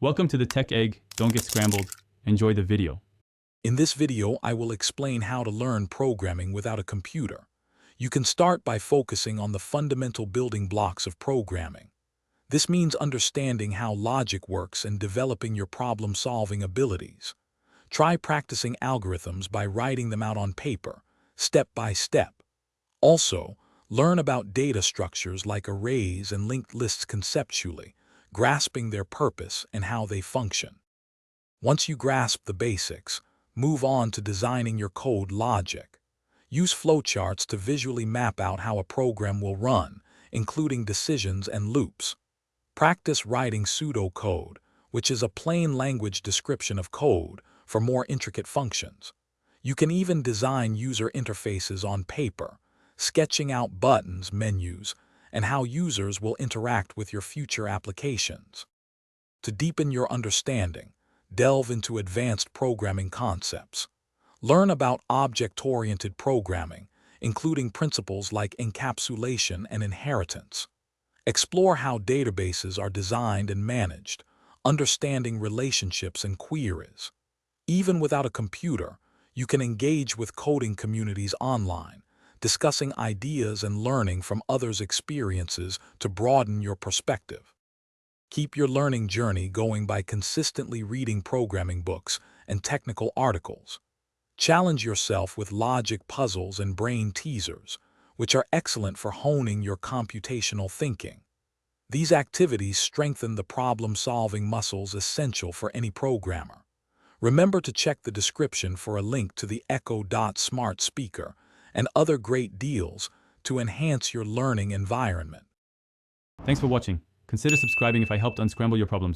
Welcome to the Tech Egg. Don't get scrambled. Enjoy the video. In this video, I will explain how to learn programming without a computer. You can start by focusing on the fundamental building blocks of programming. This means understanding how logic works and developing your problem-solving abilities. Try practicing algorithms by writing them out on paper, step by step. Also, learn about data structures like arrays and linked lists conceptually, grasping their purpose and how they function. Once you grasp the basics, move on to designing your code logic. Use flowcharts to visually map out how a program will run, including decisions and loops. Practice writing pseudocode, which is a plain language description of code for more intricate functions. You can even design user interfaces on paper, sketching out buttons, menus, and how users will interact with your future applications. To deepen your understanding, delve into advanced programming concepts. Learn about object-oriented programming, including principles like encapsulation and inheritance. Explore how databases are designed and managed, understanding relationships and queries. Even without a computer, you can engage with coding communities online, discussing ideas and learning from others' experiences to broaden your perspective. Keep your learning journey going by consistently reading programming books and technical articles. Challenge yourself with logic puzzles and brain teasers, which are excellent for honing your computational thinking. These activities strengthen the problem-solving muscles essential for any programmer. Remember to check the description for a link to the Echo Dot smart speaker and other great deals to enhance your learning environment. Thanks for watching. Consider subscribing if I helped unscramble your problems.